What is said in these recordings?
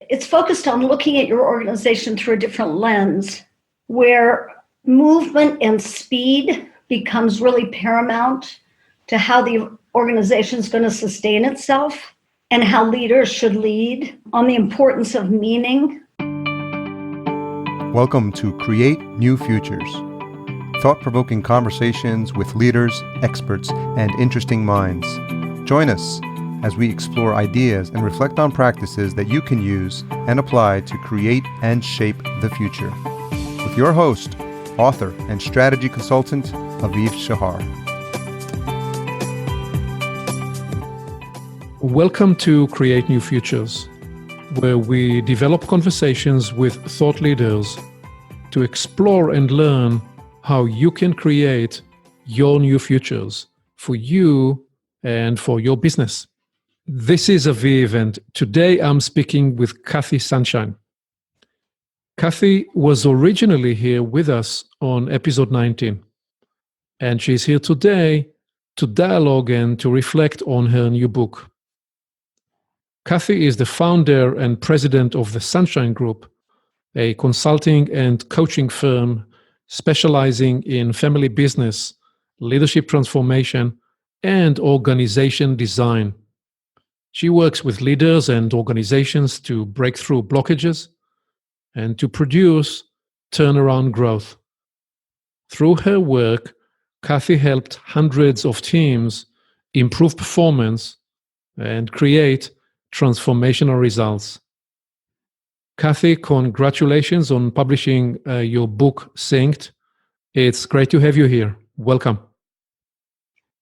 It's focused on looking at your organization through a different lens, where movement and speed becomes really paramount to how the organization is going to sustain itself and how leaders should lead, on the importance of meaning. Welcome to Create New Futures, thought-provoking conversations with leaders, experts, and interesting minds. Join us as we explore ideas and reflect on practices that you can use and apply to create and shape the future. With your host, author, and strategy consultant, Aviv Shahar. Welcome to Create New Futures, where we develop conversations with thought leaders to explore and learn how you can create your new futures for you and for your business. This is Aviv, and today I'm speaking with Cathy Sunshine. Cathy was originally here with us on episode 19, and she's here today to dialogue and to reflect on her new book. Cathy is the founder and president of the Sunshine Group, a consulting and coaching firm specializing in family business, leadership transformation, and organization design. She works with leaders and organizations to break through blockages and to produce turnaround growth. Through her work, Cathy helped hundreds of teams improve performance and create transformational results. Cathy, congratulations on publishing your book, Synced. It's great to have you here. Welcome.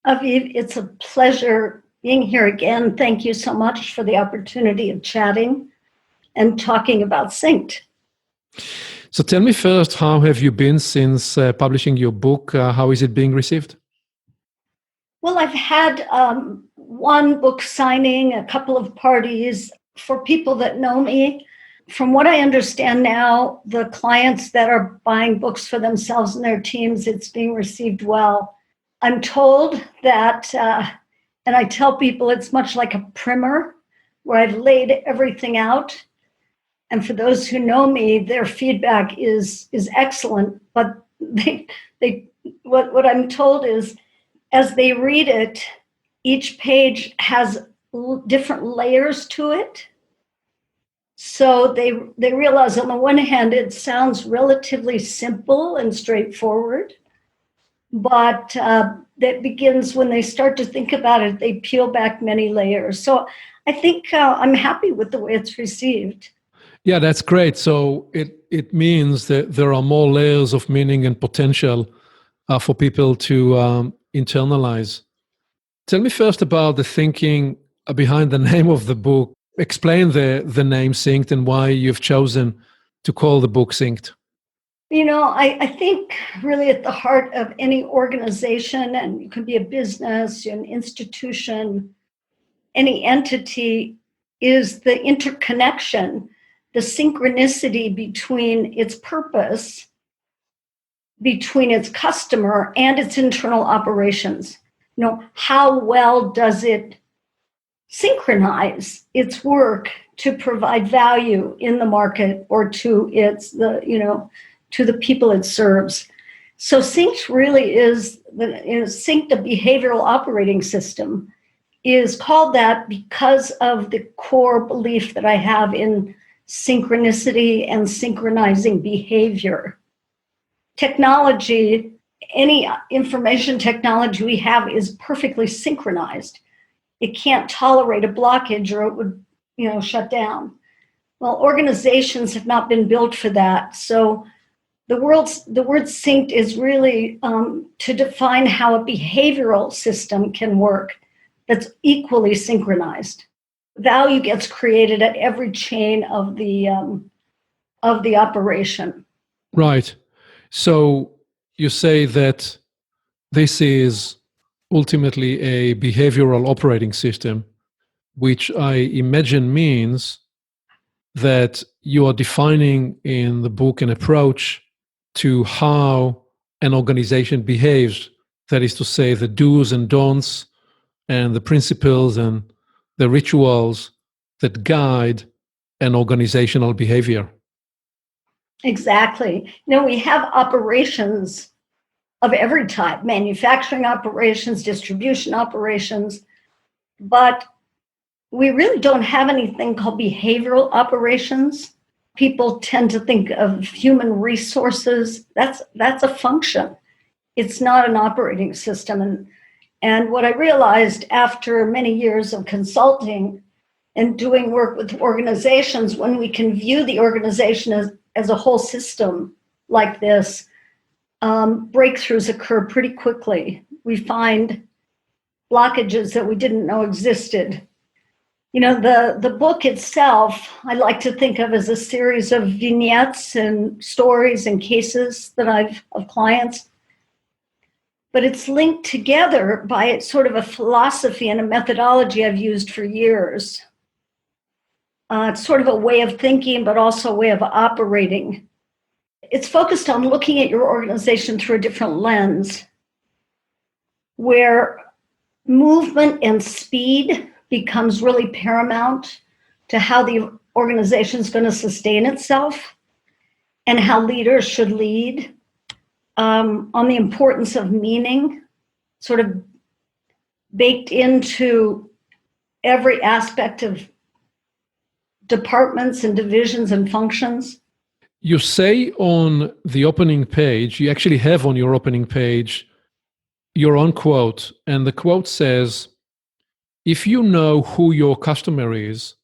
Aviv, it's a pleasure being here again. Thank you so much for the opportunity of chatting and talking about Synced. So tell me first, how have you been since publishing your book? How is it being received? Well, I've had one book signing, a couple of parties. For people that know me, from what I understand now, the clients that are buying books for themselves and their teams, it's being received well. I'm told that, and I tell people it's much like a primer where I've laid everything out. And for those who know me, their feedback is excellent. But what I'm told is, as they read it, each page has different layers to it. So they realize, on the one hand, it sounds relatively simple and straightforward, but that begins when they start to think about it, they peel back many layers. So I think I'm happy with the way it's received. Yeah, that's great. So it means that there are more layers of meaning and potential for people to internalize. Tell me first about the thinking behind the name of the book. Explain the name Synced and why you've chosen to call the book Synced. You know, I think really at the heart of any organization, and it could be a business, an institution, any entity, is the interconnection, the synchronicity between its purpose, between its customer, and its internal operations. You know, how well does it synchronize its work to provide value in the market or to to the people it serves? So Synced really is Synced, the behavioral operating system, is called that because of the core belief that I have in synchronicity and synchronizing behavior. Technology, any information technology we have, is perfectly synchronized. It can't tolerate a blockage or it would, shut down. Well, organizations have not been built for that. So the word synced is really to define how a behavioral system can work that's equally synchronized. Value gets created at every chain of the operation. Right. So you say that this is ultimately a behavioral operating system, which I imagine means that you are defining in the book an approach to how an organization behaves. That is to say, the do's and don'ts and the principles and the rituals that guide and organizational behavior. Exactly. We have operations of every type, manufacturing operations, distribution operations, but we really don't have anything called behavioral operations. People tend to think of human resources. That's a function. It's not an operating system. And what I realized after many years of consulting and doing work with organizations, when we can view the organization as a whole system like this, breakthroughs occur pretty quickly. We find blockages that we didn't know existed. The book itself, I like to think of as a series of vignettes and stories and cases that of clients. But it's linked together by sort of a philosophy and a methodology I've used for years. It's sort of a way of thinking, but also a way of operating. It's focused on looking at your organization through a different lens, where movement and speed becomes really paramount to how the organization is going to sustain itself and how leaders should lead, on the importance of meaning, sort of baked into every aspect of departments and divisions and functions. You say on the opening page, you actually have on your opening page your own quote, and the quote says, if you know who your customer is,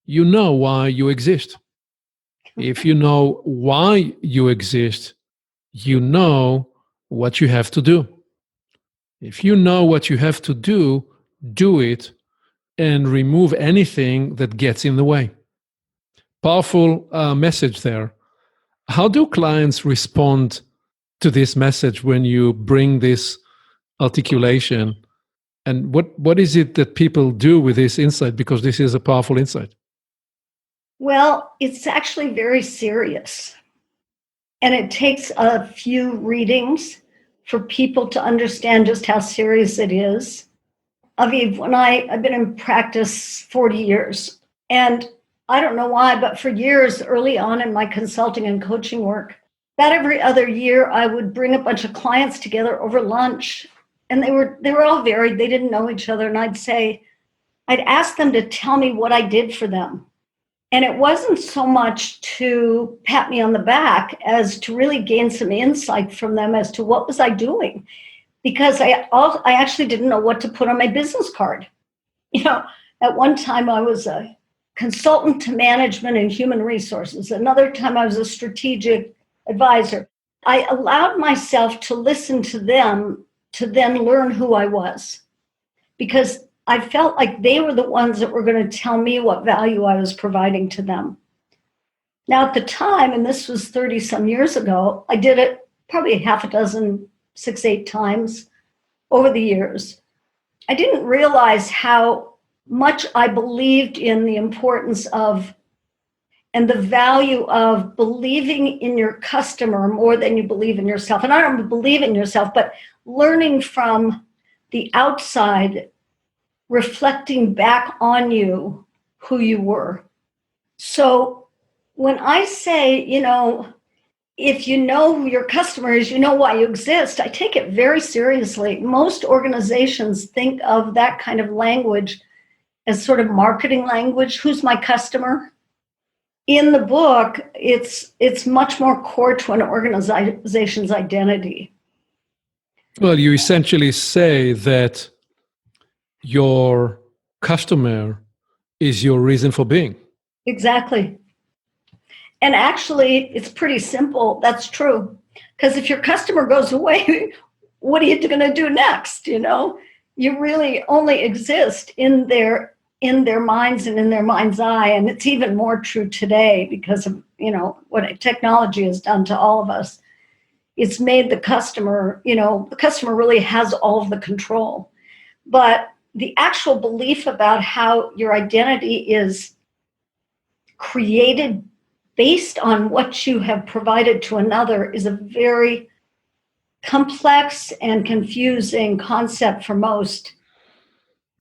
you know why you exist. If you know why you exist, you know what you have to do. If you know what you have to do it and remove anything that gets in the way. Powerful message there. How do clients respond to this message when you bring this articulation? And what is it that people do with this insight? Because this is a powerful insight. Well, it's actually very serious. And it takes a few readings for people to understand just how serious it is. Aviv, I've been in practice 40 years, and I don't know why, but for years early on in my consulting and coaching work, about every other year, I would bring a bunch of clients together over lunch, and they were all varied. They didn't know each other. And I'd ask them to tell me what I did for them. And it wasn't so much to pat me on the back as to really gain some insight from them as to what was I doing. Because I actually didn't know what to put on my business card. At one time I was a consultant to management and human resources. Another time I was a strategic advisor. I allowed myself to listen to them to then learn who I was, because I felt like they were the ones that were going to tell me what value I was providing to them. Now, at the time, and this was 30 some years ago, I did it probably half a dozen, 6-8 times over the years. I didn't realize how much I believed in the importance of and the value of believing in your customer more than you believe in yourself. And I don't believe in yourself, but learning from the outside, reflecting back on you who you were. So when I say, if you know who your customer is, you know why you exist, I take it very seriously. Most organizations think of that kind of language as sort of marketing language. Who's my customer? In the book, it's much more core to an organization's identity. Well, you essentially say that your customer is your reason for being. Exactly. And actually, it's pretty simple. That's true. Because if your customer goes away, what are you going to do next? You really only exist in their minds and in their mind's eye. And it's even more true today because of, what technology has done to all of us. It's made the customer really has all of the control. But the actual belief about how your identity is created based on what you have provided to another is a very complex and confusing concept for most.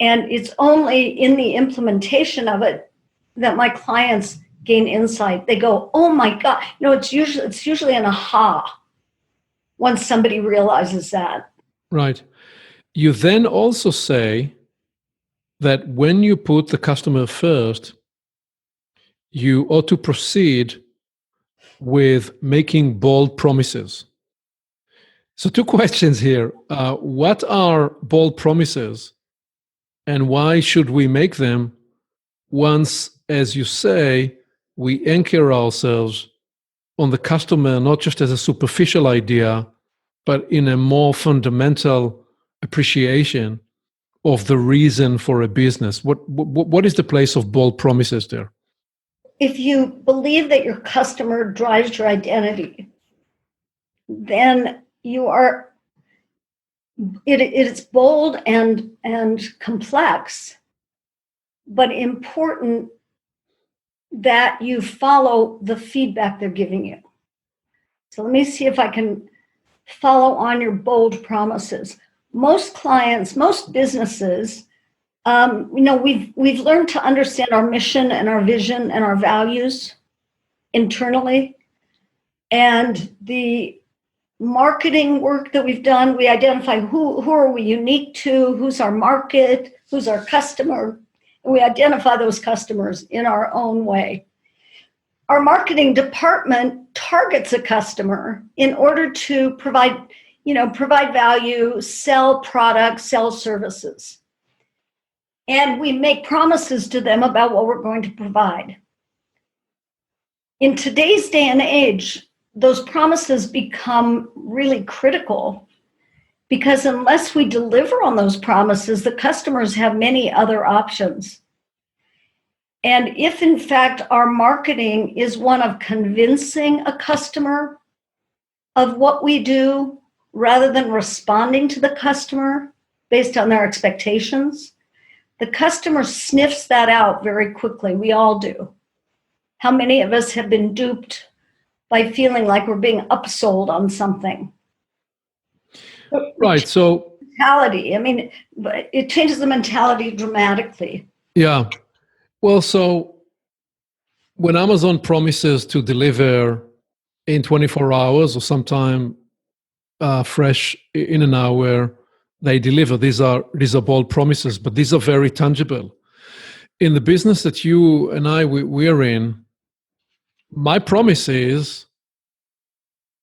And it's only in the implementation of it that my clients gain insight. They go, oh my God. It's usually an aha once somebody realizes that. Right. You then also say that when you put the customer first, you ought to proceed with making bold promises. So, two questions here. What are bold promises, and why should we make them once, as you say, we anchor ourselves on the customer, not just as a superficial idea, but in a more fundamental appreciation of the reason for a business? What is the place of bold promises there? If you believe that your customer drives your identity, then it's bold and complex, but important that you follow the feedback they're giving you. So let me see if I can follow on your bold promises. Most clients, most businesses, we've learned to understand our mission and our vision and our values internally. And the marketing work that we've done, we identify who are we unique to, who's our market, who's our customer, and we identify those customers in our own way. Our marketing department targets a customer in order to provide value, sell products, sell services. And we make promises to them about what we're going to provide. In today's day and age, those promises become really critical because unless we deliver on those promises, the customers have many other options. And if in fact our marketing is one of convincing a customer of what we do rather than responding to the customer based on their expectations, the customer sniffs that out very quickly. We all do. How many of us have been duped by feeling like we're being upsold on something? Right. So mentality. It changes the mentality dramatically. Yeah. Well, so when Amazon promises to deliver in 24 hours or sometime fresh in an hour, they deliver. These are bold promises, but these are very tangible. In the business that you and I we're in, my promise is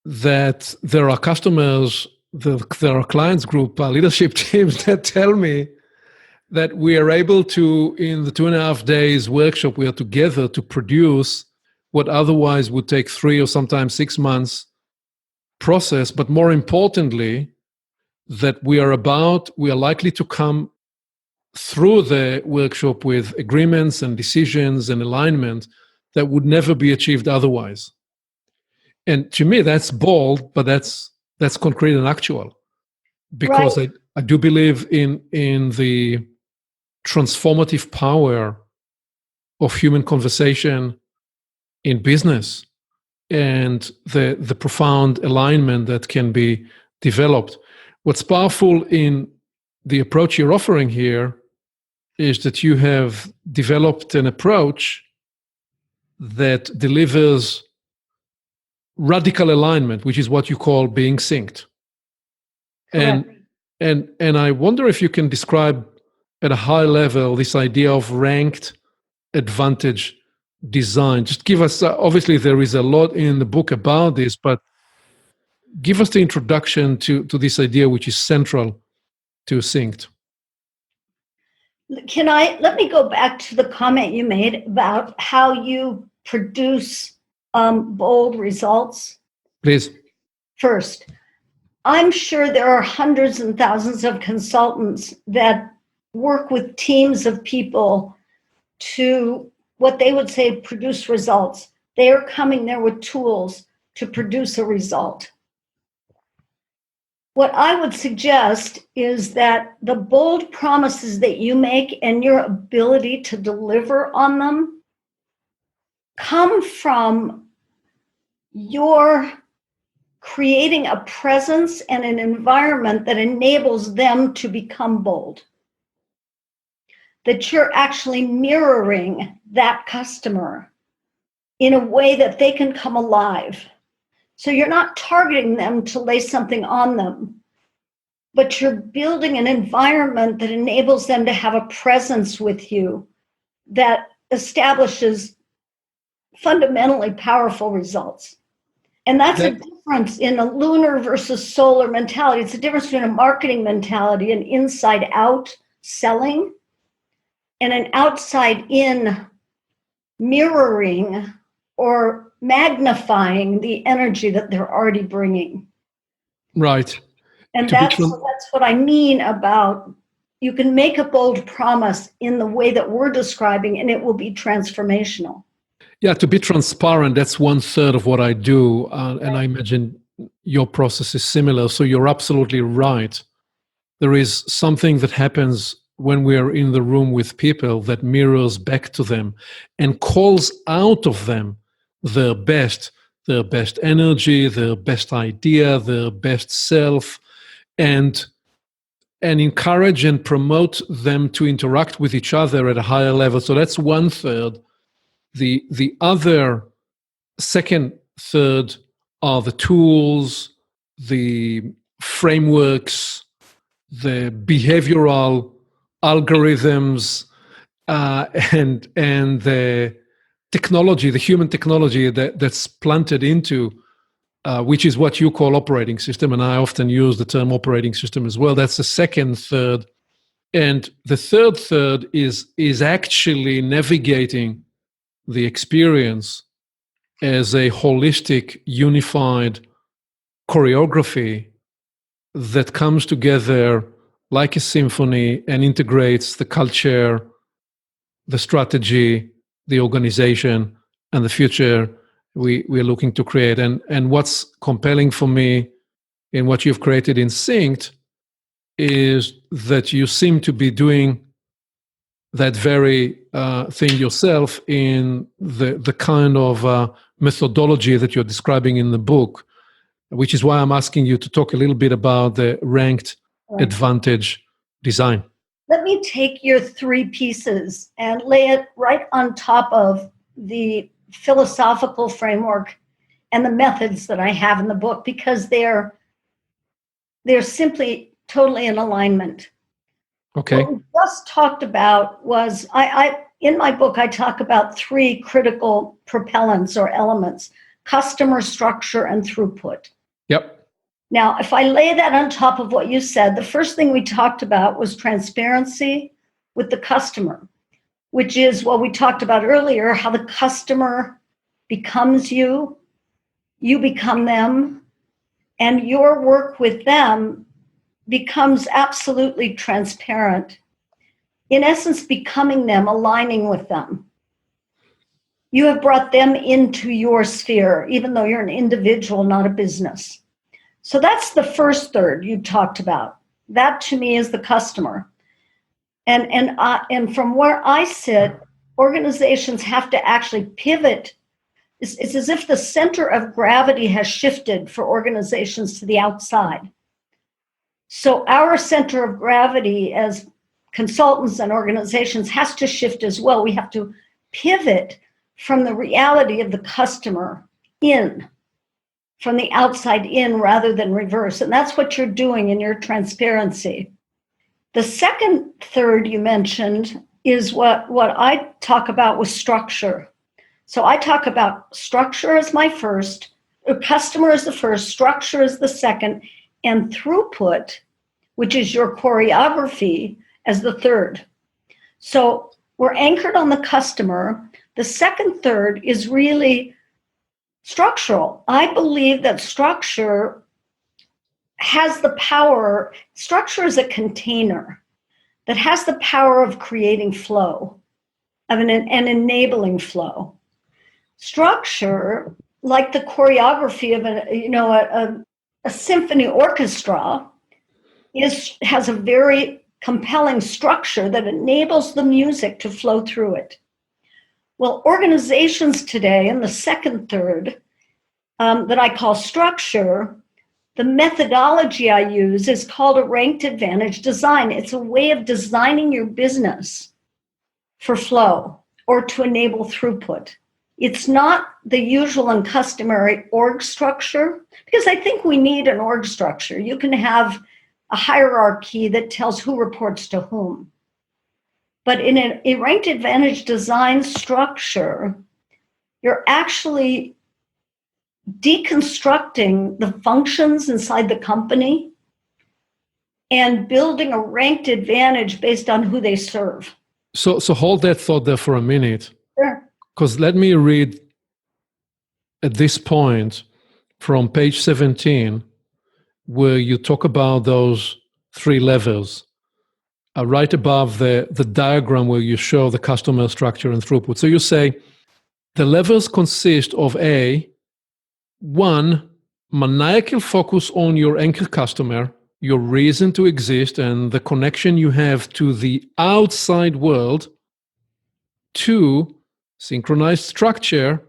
that there are customers, there are clients group, leadership teams that tell me that we are able to, in the 2.5 days workshop we are together, to produce what otherwise would take 3 or sometimes 6 months process. But more importantly, that we are likely to come through the workshop with agreements and decisions and alignment that would never be achieved otherwise. And to me, that's bold, but that's concrete and actual, because right. I do believe in the transformative power of human conversation in business and the profound alignment that can be developed. What's powerful in the approach you're offering here is that you have developed an approach that delivers radical alignment, which is what you call being synced. Correct. And I wonder if you can describe at a high level this idea of ranked advantage design. Just give us, obviously there is a lot in the book about this, but give us the introduction to this idea which is central to synced. Let me go back to the comment you made about how you produce bold results. Please. First, I'm sure there are hundreds and thousands of consultants that work with teams of people to what they would say produce results. They are coming there with tools to produce a result. What I would suggest is that the bold promises that you make and your ability to deliver on them come from your creating a presence and an environment that enables them to become bold. that you're actually mirroring that customer in a way that they can come alive. So you're not targeting them to lay something on them, but you're building an environment that enables them to have a presence with you that establishes fundamentally powerful results. And that's a difference in a lunar versus solar mentality. It's a difference between a marketing mentality, an inside out selling, and an outside in mirroring or magnifying the energy that they're already bringing. Right. And that's what I mean about you can make a bold promise in the way that we're describing, and it will be transformational. Yeah, to be transparent, that's 1/3 of what I do. And I imagine your process is similar. So you're absolutely right. There is something that happens when we're in the room with people that mirrors back to them and calls out of them their best energy, their best idea, their best self, and encourage and promote them to interact with each other at a higher level. So that's 1/3. The other second third are the tools, the frameworks, the behavioral algorithms, and the technology, the human technology that's planted into, which is what you call operating system, and I often use the term operating system as well. That's the second third. And the third third is actually navigating the experience as a holistic, unified choreography that comes together like a symphony and integrates the culture, the strategy, the organization, and the future we're looking to create. And what's compelling for me in what you've created in Synced is that you seem to be doing that very thing yourself in the kind of methodology that you're describing in the book, which is why I'm asking you to talk a little bit about the ranked advantage design. Let me take your 3 pieces and lay it right on top of the philosophical framework and the methods that I have in the book, because they're simply totally in alignment. Okay. What we just talked about was, I in my book, I talk about 3 critical propellants or elements: customer, structure, and throughput. Yep. Now, if I lay that on top of what you said, the first thing we talked about was transparency with the customer, which is what we talked about earlier, how the customer becomes you, you become them, and your work with them becomes absolutely transparent. In essence, becoming them, aligning with them. You have brought them into your sphere, even though you're an individual, not a business. So that's the first third you talked about. That to me is the customer. And from where I sit, organizations have to actually pivot. It's as if the center of gravity has shifted for organizations to the outside. So our center of gravity as consultants and organizations has to shift as well. We have to pivot from the reality of the customer in, from the outside in rather than reverse. And that's what you're doing in your transparency. The second third you mentioned is what I talk about with structure. So I talk about structure as my first, customer as the first, structure as the second, and throughput, which is your choreography, as the third. So we're anchored on the customer. The second third is really structural. I believe that structure has the power. Structure is a container that has the power of creating flow, of an enabling flow. Structure, like the choreography of a symphony orchestra, has a very compelling structure that enables the music to flow through it. Well, organizations today, in the second third, that I call structure, the methodology I use is called a ranked advantage design. It's a way of designing your business for flow or to enable throughput. It's not the usual and customary org structure, because I think we need an org structure. You can have a hierarchy that tells who reports to whom. But in a ranked advantage design structure, you're actually deconstructing the functions inside the company and building a ranked advantage based on who they serve. So hold that thought there for a minute. Sure. Because let me read at this point from page 17, where you talk about those three levels, right above the diagram where you show the customer structure and throughput. So you say the levels consist of one, maniacal focus on your anchor customer, your reason to exist, and the connection you have to the outside world. Two, synchronized structure,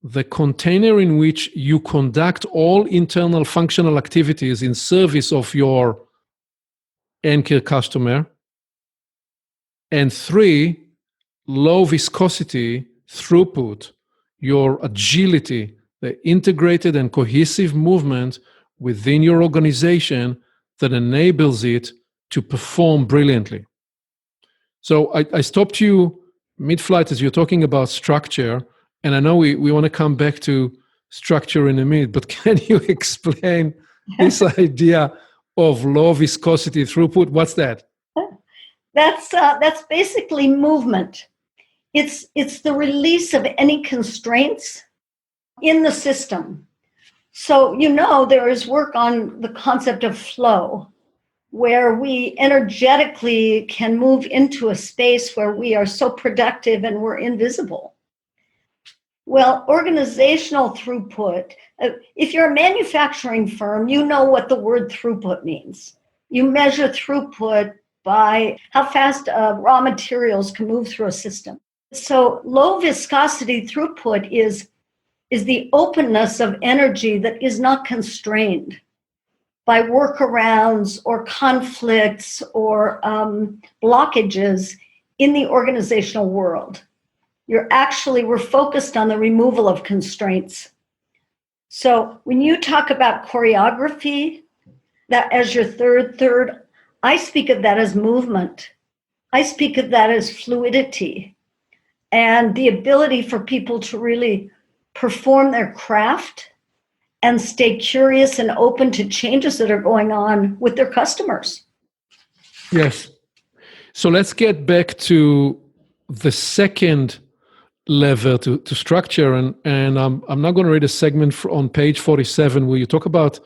the container in which you conduct all internal functional activities in service of your anchor customer. And three, low viscosity, throughput, your agility, the integrated and cohesive movement within your organization that enables it to perform brilliantly. So I stopped you mid-flight as you're talking about structure, and I know we want to come back to structure in a minute, but can you explain this idea of low viscosity throughput? What's that? That's basically movement. It's the release of any constraints in the system. So, there is work on the concept of flow, where we energetically can move into a space where we are so productive and we're invisible. Well, organizational throughput, if you're a manufacturing firm, you know what the word throughput means. You measure throughput by how fast raw materials can move through a system. So low viscosity throughput is the openness of energy that is not constrained by workarounds or conflicts or blockages in the organizational world. We're focused on the removal of constraints. So when you talk about choreography, that as your third, I speak of that as movement. I speak of that as fluidity and the ability for people to really perform their craft and stay curious and open to changes that are going on with their customers. Yes. So let's get back to the second level to structure. And I'm not going to read a segment on page 47 where you talk about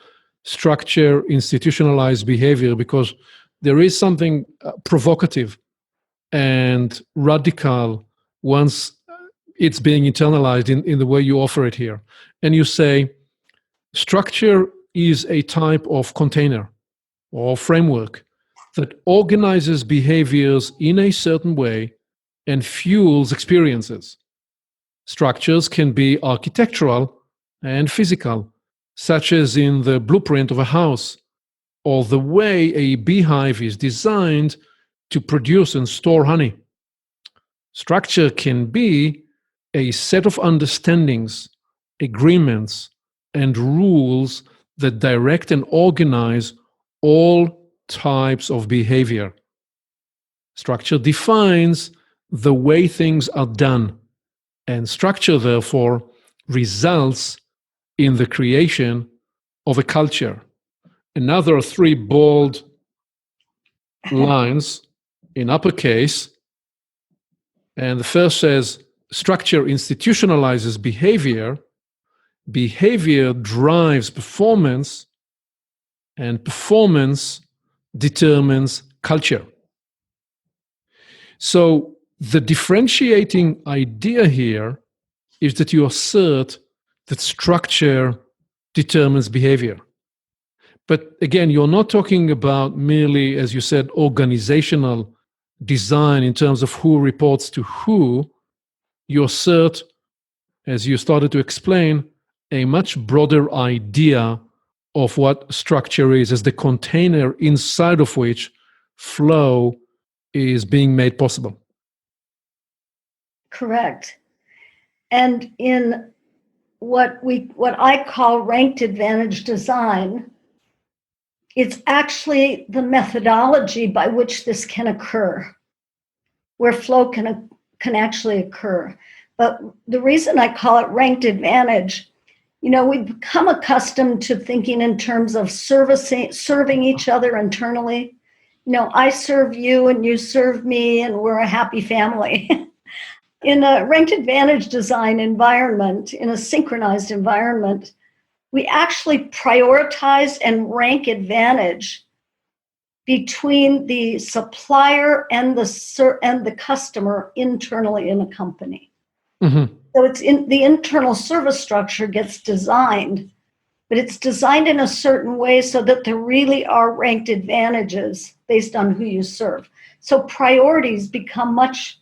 structure, institutionalized behavior, because there is something provocative and radical once it's being internalized in the way you offer it here. And you say, structure is a type of container or framework that organizes behaviors in a certain way and fuels experiences. Structures can be architectural and physical, such as in the blueprint of a house, or the way a beehive is designed to produce and store honey. Structure can be a set of understandings, agreements, and rules that direct and organize all types of behavior. Structure defines the way things are done, and structure, therefore, results in the creation of a culture. Another three bold lines in uppercase, and the first says, structure institutionalizes behavior, behavior drives performance, and performance determines culture. So the differentiating idea here is that you assert that structure determines behavior. But again, you're not talking about merely, as you said, organizational design in terms of who reports to who. You assert, as you started to explain, a much broader idea of what structure is as the container inside of which flow is being made possible. Correct. And in what I call ranked advantage design, it's actually the methodology by which this can occur, where flow can actually occur. But the reason I call it ranked advantage, we've become accustomed to thinking in terms of serving each other internally. I serve you and you serve me, and we're a happy family. In a ranked advantage design environment, in a synchronized environment, we actually prioritize and rank advantage between the supplier and the customer internally in a company. Mm-hmm. So it's in the internal service structure gets designed, but it's designed in a certain way so that there really are ranked advantages based on who you serve. So priorities become much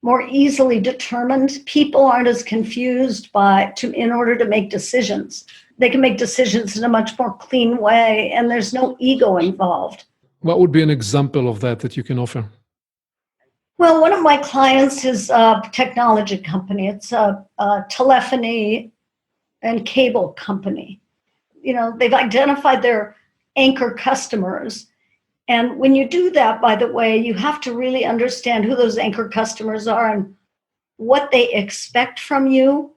more easily determined. People aren't as confused in order to make decisions. They can make decisions in a much more clean way, and there's no ego involved. What would be an example of that you can offer? Well, one of my clients is a technology company. It's a telephony and cable company. They've identified their anchor customers. And when you do that, by the way, you have to really understand who those anchor customers are and what they expect from you.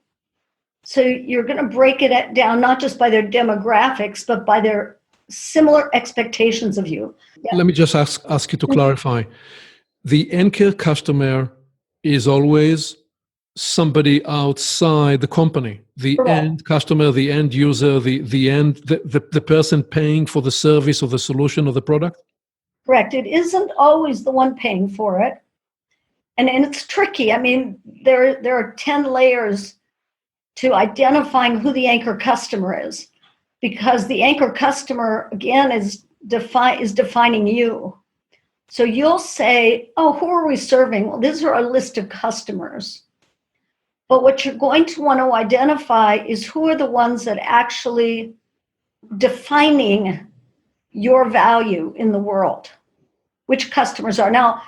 So you're going to break it down, not just by their demographics, but by their similar expectations of you. Yeah. Let me just ask you to clarify. The anchor customer is always somebody outside the company. The Correct. End customer, the end user, the person paying for the service or the solution or the product? Correct. It isn't always the one paying for it. And it's tricky. I mean, there are 10 layers to identifying who the anchor customer is, because the anchor customer, again, is defining you. So you'll say, oh, who are we serving? Well, these are a list of customers. But what you're going to want to identify is who are the ones that actually defining your value in the world, which customers are. Now,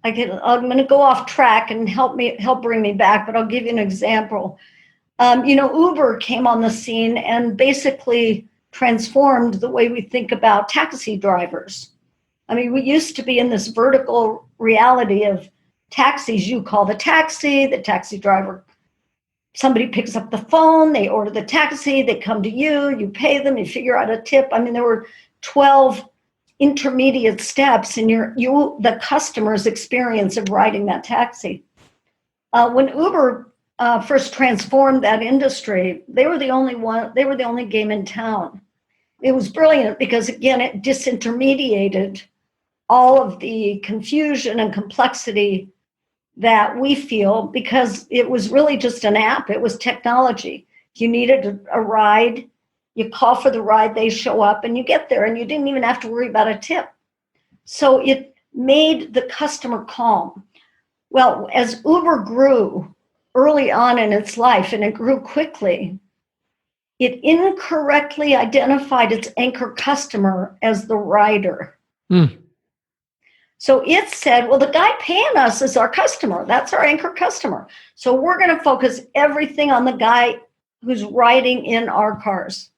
I'm going to go off track and help bring me back, but I'll give you an example. Uber came on the scene and basically transformed the way we think about taxi drivers. I mean, we used to be in this vertical reality of taxis. You call the taxi driver, somebody picks up the phone, they order the taxi, they come to you, you pay them, you figure out a tip. I mean, there were 12 intermediate steps in the customer's experience of riding that taxi. When Uber first transformed that industry, they were the only game in town. It was brilliant because, again, it disintermediated all of the confusion and complexity that we feel, because it was really just an app. It was technology. If you needed a ride, you call for the ride, they show up, and you get there, and you didn't even have to worry about a tip. So it made the customer calm. Well, as Uber grew early on in its life, and it grew quickly, it incorrectly identified its anchor customer as the rider. Mm. So it said, well, the guy paying us is our customer. That's our anchor customer. So we're going to focus everything on the guy who's riding in our cars.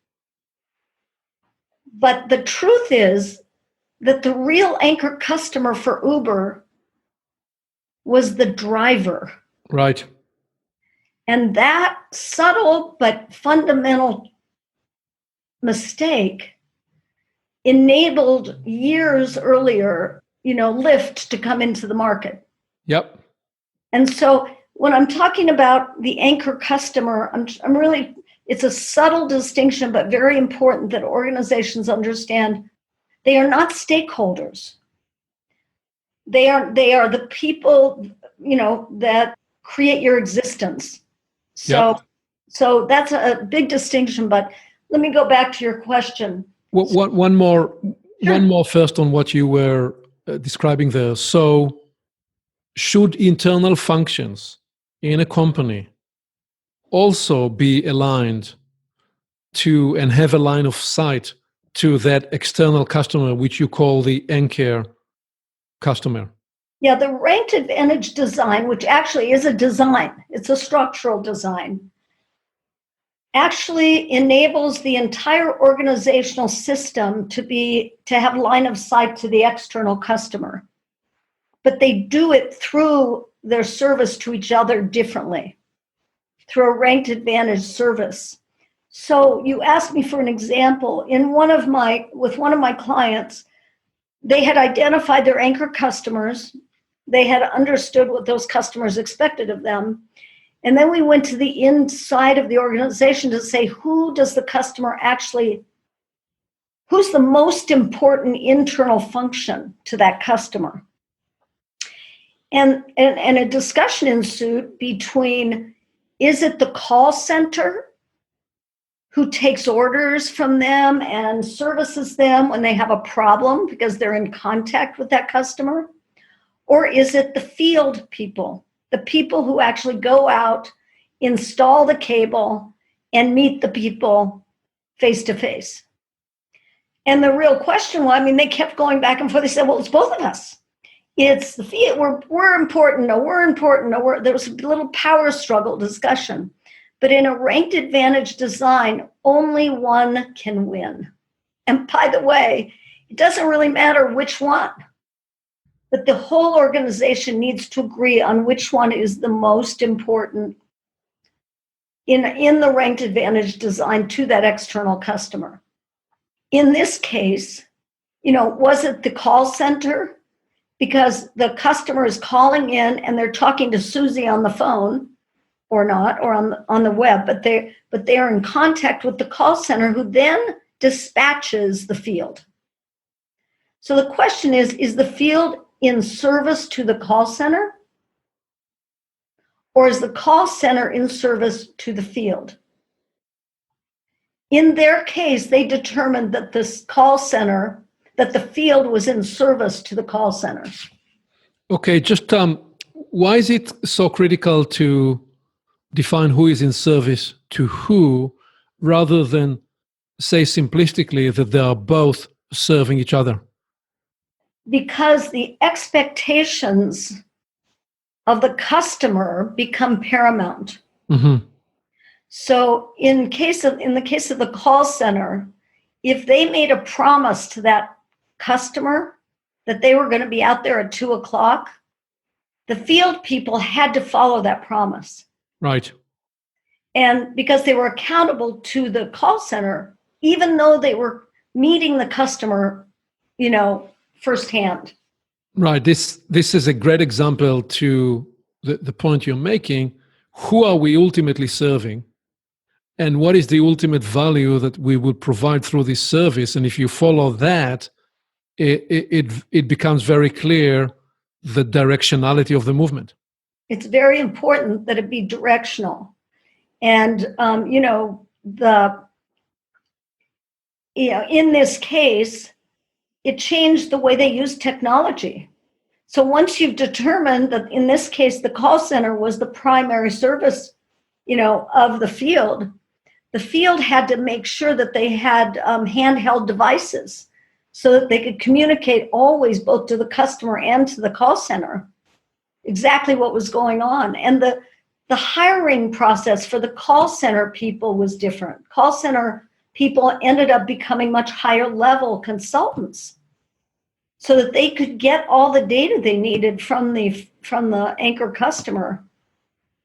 But the truth is that the real anchor customer for Uber was the driver. Right. And that subtle but fundamental mistake enabled years earlier, Lyft to come into the market. Yep. And so when I'm talking about the anchor customer, I'm really, it's a subtle distinction, but very important that organizations understand. They are not stakeholders. They are the people, that create your existence. So, Yep. So that's a big distinction, but let me go back to your question. One more first on what you were describing there. So should internal functions in a company also be aligned to and have a line of sight to that external customer, which you call the anchor customer? Yeah, the ranked advantage design, which actually is a design, it's a structural design, actually enables the entire organizational system to have line of sight to the external customer. But they do it through their service to each other differently, through a ranked advantage service. So you asked me for an example. With one of my clients, they had identified their anchor customers. They had understood what those customers expected of them. And then we went to the inside of the organization to say, who's the most important internal function to that customer? And a discussion ensued between, is it the call center who takes orders from them and services them when they have a problem because they're in contact with that customer? Or is it the field people, the people who actually go out, install the cable, and meet the people face to face? And the real question was, they kept going back and forth. They said, well, it's both of us. It's the field. We're important. No, we're important. No, there was a little power struggle discussion. But in a ranked advantage design, only one can win. And by the way, it doesn't really matter which one, but the whole organization needs to agree on which one is the most important in the ranked advantage design to that external customer. In this case, was it the call center? Because the customer is calling in and they're talking to Susie on the phone, or not, or on the web, but they are in contact with the call center, who then dispatches the field. So the question is the field in service to the call center, or is the call center in service to the field? In their case, they determined that that the field was in service to the call center. Okay, just why is it so critical to define who is in service to who, rather than say simplistically that they are both serving each other? Because the expectations of the customer become paramount. Mm-hmm. So in the case of the call center, if they made a promise to that customer that they were going to be out there at 2:00, the field people had to follow that promise. Right. And because they were accountable to the call center, even though they were meeting the customer, firsthand. Right. This is a great example to the point you're making. Who are we ultimately serving? And what is the ultimate value that we will provide through this service? And if you follow that, it becomes very clear the directionality of the movement. It's very important that it be directional. And, in this case, it changed the way they use technology. So once you've determined that in this case, the call center was the primary service, of the field had to make sure that they had handheld devices so that they could communicate always both to the customer and to the call center exactly what was going on. And the hiring process for the call center people was different. Call center people ended up becoming much higher level consultants so that they could get all the data they needed from the anchor customer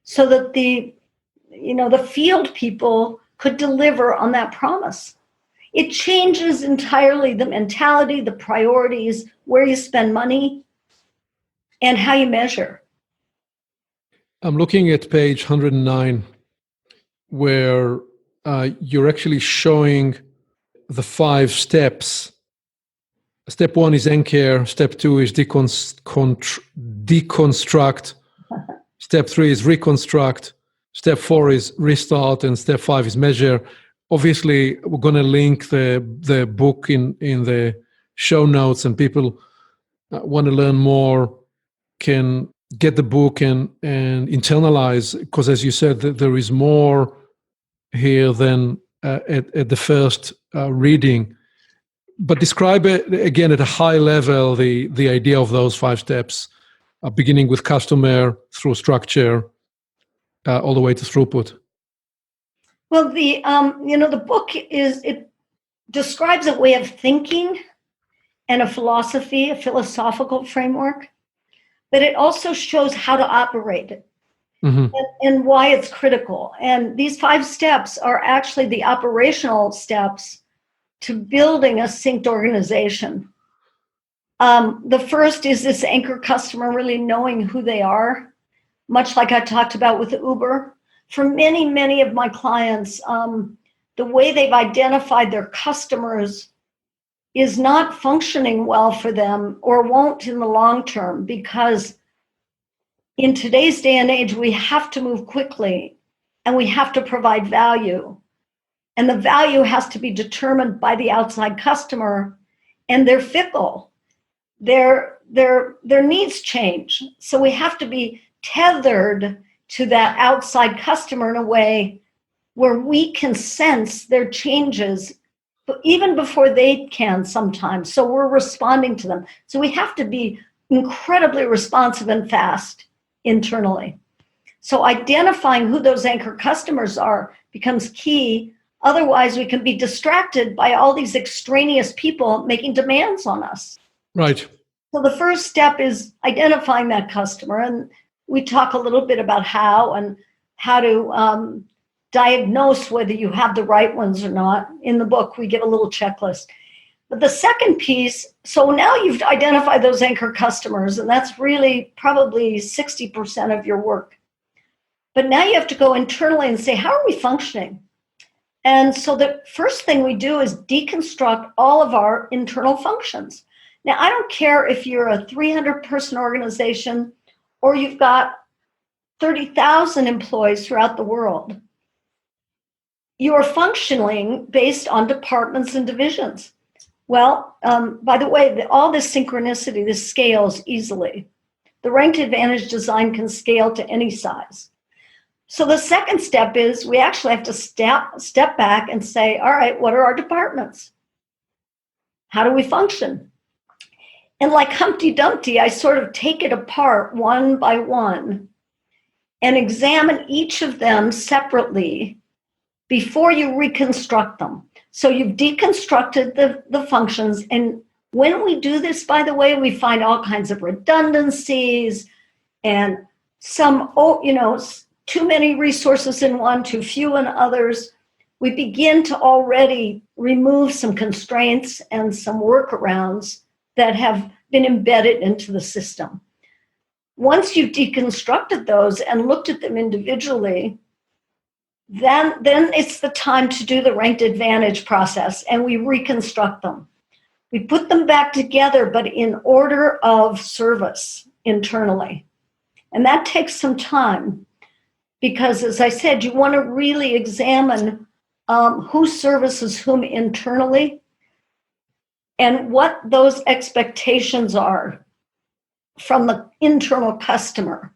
so that the field people could deliver on that promise. It changes entirely the mentality, the priorities, where you spend money, and how you measure. I'm looking at page 109, where you're actually showing the 5 steps. Step 1 is anchor. Step 2 is deconstruct. Step 3 is reconstruct. Step 4 is restart, and step 5 is measure. Obviously, we're going to link the book in the show notes, and people want to learn more can get the book and internalize, because as you said, there is more here than at the first reading. But describe it again at a high level, the idea of those 5 steps beginning with customer, through structure, all the way to throughput? Well, the book it describes a way of thinking and a philosophy, a philosophical framework, but it also shows how to operate it. Mm-hmm. And why it's critical. And these 5 steps are actually the operational steps to building a synced organization. The first is this anchor customer, really knowing who they are, much like I talked about with Uber. For many, many of my clients, the way they've identified their customers is not functioning well for them or won't in the long term, because in today's day and age, we have to move quickly and we have to provide value. And the value has to be determined by the outside customer, and they're fickle. Their needs change. So we have to be tethered to that outside customer in a way where we can sense their changes even before they can sometimes. So we're responding to them. So we have to be incredibly responsive and fast internally. So identifying who those anchor customers are becomes key. Otherwise, we can be distracted by all these extraneous people making demands on us. Right. So the first step is identifying that customer. And we talk a little bit about how to diagnose whether you have the right ones or not. In the book, we give a little checklist. But the second piece, so now you've identified those anchor customers, and that's really probably 60% of your work. But now you have to go internally and say, how are we functioning? And so the first thing we do is deconstruct all of our internal functions. Now, I don't care if you're a 300-person organization or you've got 30,000 employees throughout the world. You are functioning based on departments and divisions. Well, by the way, all this synchronicity, this scales easily. The ranked advantage design can scale to any size. So the second step is we actually have to step back and say, all right, what are our departments? How do we function? And like Humpty Dumpty, I sort of take it apart one by one and examine each of them separately before you reconstruct them. So you've deconstructed the functions. And when we do this, by the way, we find all kinds of redundancies and some, too many resources in one, too few in others. We begin to already remove some constraints and some workarounds that have been embedded into the system. Once you've deconstructed those and looked at them individually, then it's the time to do the ranked advantage process, and we reconstruct them. We put them back together, but in order of service internally. And that takes some time because, as I said, you want to really examine who services whom internally and what those expectations are from the internal customer.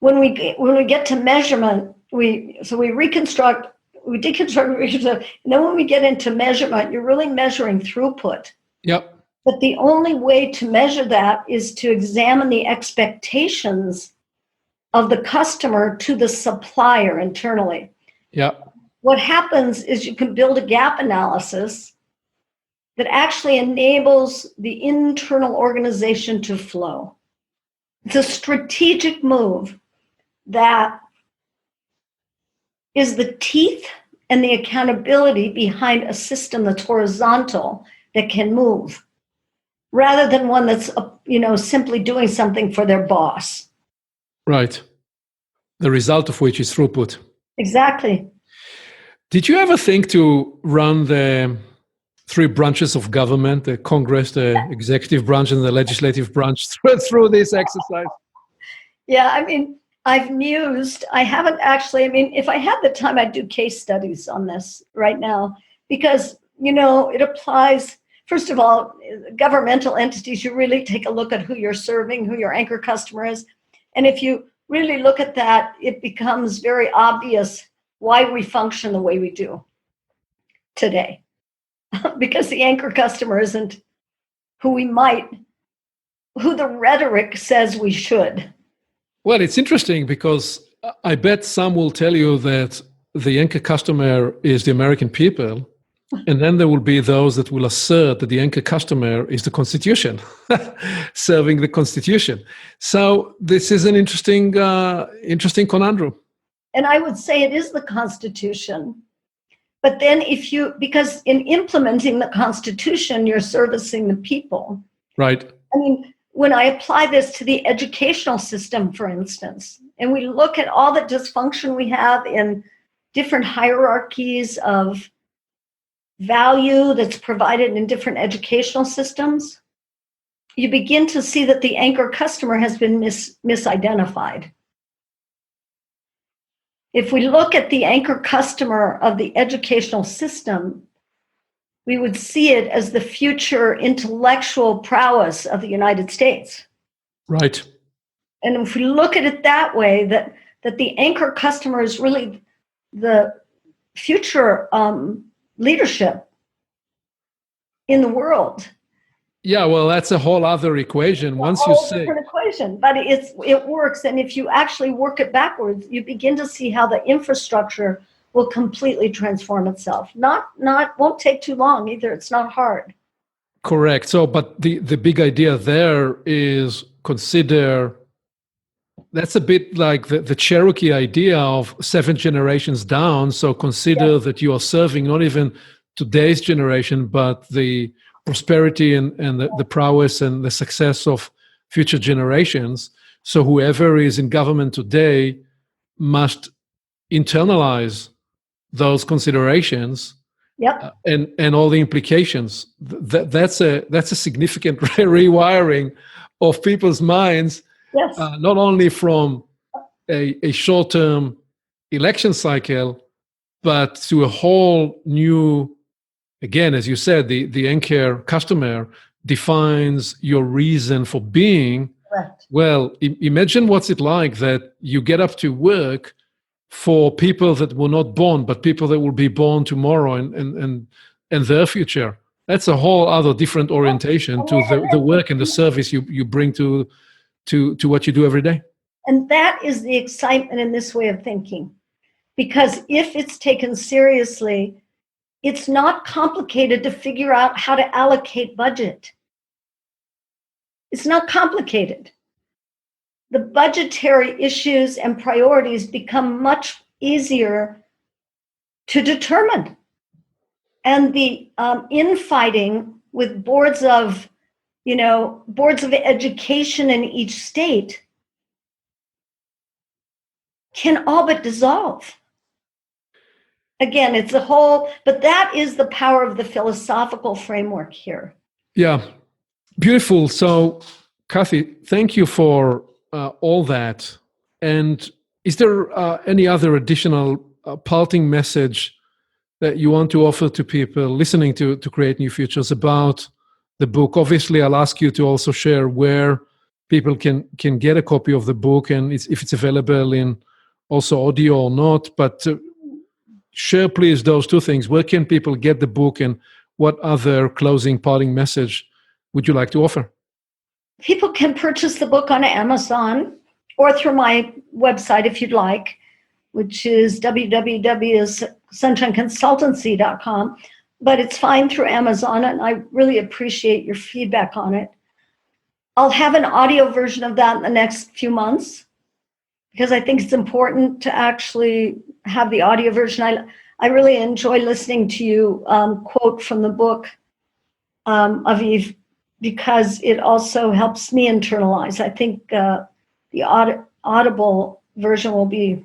When we get to measurement, we deconstruct, and then when we get into measurement, you're really measuring throughput. Yep. But the only way to measure that is to examine the expectations of the customer to the supplier internally. Yep. What happens is you can build a gap analysis that actually enables the internal organization to flow. It's a strategic move that is the teeth and the accountability behind a system that's horizontal that can move, rather than one that's simply doing something for their boss. Right. The result of which is throughput. Exactly. Did you ever think to run the 3 branches of government, the Congress, the executive branch, and the legislative branch through this exercise? Yeah, I've mused. I haven't actually. If I had the time, I'd do case studies on this right now because, it applies. First of all, governmental entities, you really take a look at who you're serving, who your anchor customer is. And if you really look at that, it becomes very obvious why we function the way we do today. Because the anchor customer isn't who we might who the rhetoric says we should. Well, it's interesting because I bet some will tell you that the anchor customer is the American people, and then there will be those that will assert that the anchor customer is the Constitution, serving the Constitution. So this is an interesting conundrum. And I would say it is the Constitution. But then because in implementing the Constitution, you're servicing the people. Right. I mean, when I apply this to the educational system, for instance, and we look at all the dysfunction we have in different hierarchies of value that's provided in different educational systems, you begin to see that the anchor customer has been misidentified. If we look at the anchor customer of the educational system, we would see it as the future intellectual prowess of the United States. Right. And if we look at it that way, that the anchor customer is really the future leadership in the world. Yeah, well, that's a whole other equation. Once you say different equation, but it works. And if you actually work it backwards, you begin to see how the infrastructure will completely transform itself. Won't take too long either. It's not hard. Correct. So, but the big idea there is consider, that's a bit like the Cherokee idea of 7 generations down. So consider that you are serving not even today's generation, but the prosperity and the prowess and the success of future generations. So whoever is in government today must internalize those considerations. Yep. And all the implications. That's a significant rewiring of people's minds. Yes. Not only from a short-term election cycle, but to a whole new, again, as you said, the anchor customer defines your reason for being. Correct. Well, imagine what's it like that you get up to work for people that were not born, but people that will be born tomorrow and their future. That's a whole other different orientation to the work and the service you bring to what you do every day. And that is the excitement in this way of thinking. Because if it's taken seriously, it's not complicated to figure out how to allocate budget. It's not complicated. The budgetary issues and priorities become much easier to determine. And the infighting with boards of education in each state can all but dissolve. Again, it's a whole, but that is the power of the philosophical framework here. Yeah, beautiful. So, Cathy, thank you for all that. And is there any other additional parting message that you want to offer to people listening to Create New Futures about the book? Obviously, I'll ask you to also share where people can get a copy of the book and if it's available in also audio or not. But share, please, those two things. Where can people get the book, and what other closing parting message would you like to offer? People can purchase the book on Amazon or through my website if you'd like, which is www.sunshineconsultancy.com. But it's fine through Amazon, and I really appreciate your feedback on it. I'll have an audio version of that in the next few months because I think it's important to actually have the audio version. I really enjoy listening to you quote from the book, Aviv, because it also helps me internalize. I think the audible version will be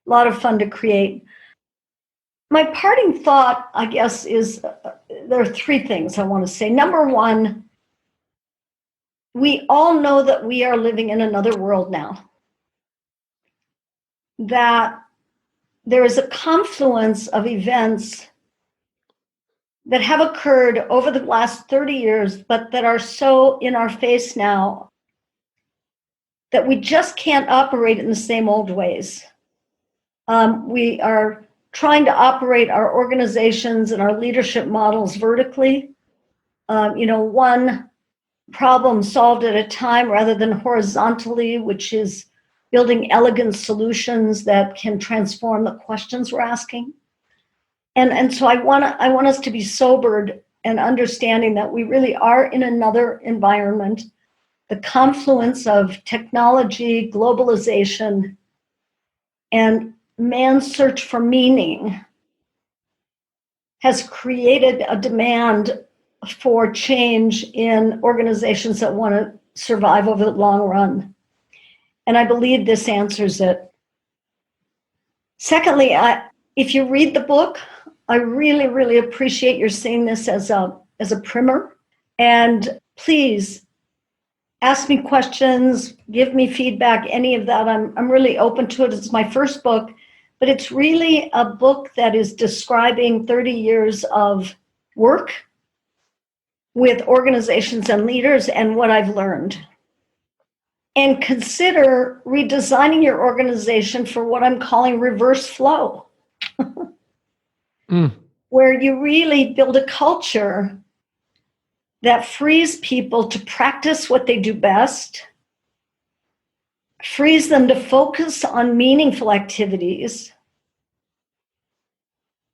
a lot of fun to create. My parting thought, I guess, is there are 3 things I want to say. Number 1, we all know that we are living in another world now, that there is a confluence of events that have occurred over the last 30 years, but that are so in our face now that we just can't operate in the same old ways. We are trying to operate our organizations and our leadership models vertically. One problem solved at a time rather than horizontally, which is building elegant solutions that can transform the questions we're asking. And so I want us to be sobered and understanding that we really are in another environment. The confluence of technology, globalization, and man's search for meaning has created a demand for change in organizations that want to survive over the long run. And I believe this answers it. Secondly, if you read the book, I really, really appreciate your seeing this as a primer. And please ask me questions, give me feedback, any of that. I'm really open to it. It's my first book, but it's really a book that is describing 30 years of work with organizations and leaders and what I've learned. And consider redesigning your organization for what I'm calling reverse flow, where you really build a culture that frees people to practice what they do best, frees them to focus on meaningful activities,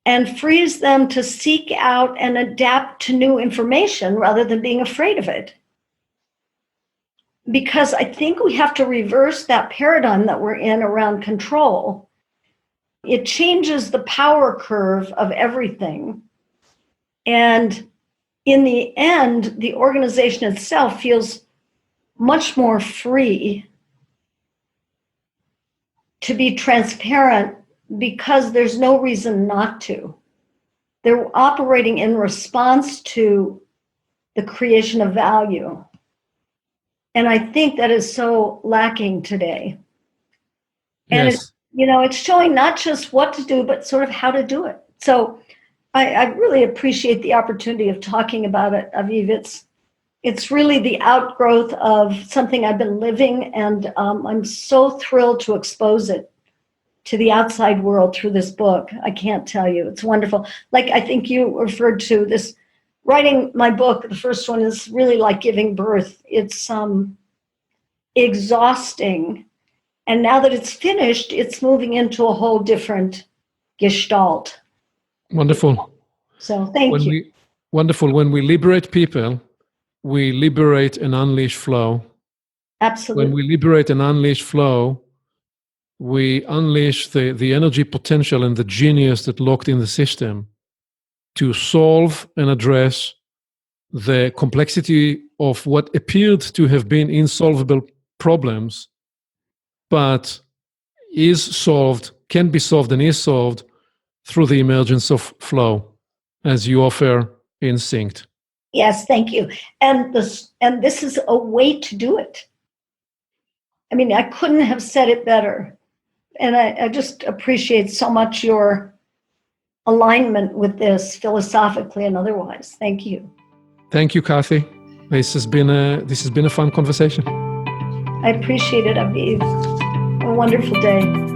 and frees them to seek out and adapt to new information rather than being afraid of it. Because I think we have to reverse that paradigm that we're in around control. It changes the power curve of everything. And in the end, the organization itself feels much more free to be transparent because there's no reason not to. They're operating in response to the creation of value. And I think that is so lacking today. And Yes. it's showing not just what to do, but sort of how to do it. So I really appreciate the opportunity of talking about it, Aviv. It's really the outgrowth of something I've been living, and I'm so thrilled to expose it to the outside world through this book. I can't tell you. It's wonderful. Like I think you referred to this, writing my book, the first one is really like giving birth. It's exhausting. And now that it's finished, it's moving into a whole different gestalt. Wonderful. So thank you. Wonderful. When we liberate people, we liberate and unleash flow. Absolutely. When we liberate and unleash flow, we unleash the energy potential and the genius that locked in the system to solve and address the complexity of what appeared to have been insolvable problems, but is solved, can be solved, and is solved through the emergence of flow, as you offer in Synced. Yes, thank you. And this is a way to do it. I mean, I couldn't have said it better. And I just appreciate so much your alignment with this philosophically and otherwise. Thank you. Thank you, Cathy. This has been a fun conversation. I appreciate it, Aviv. A wonderful day.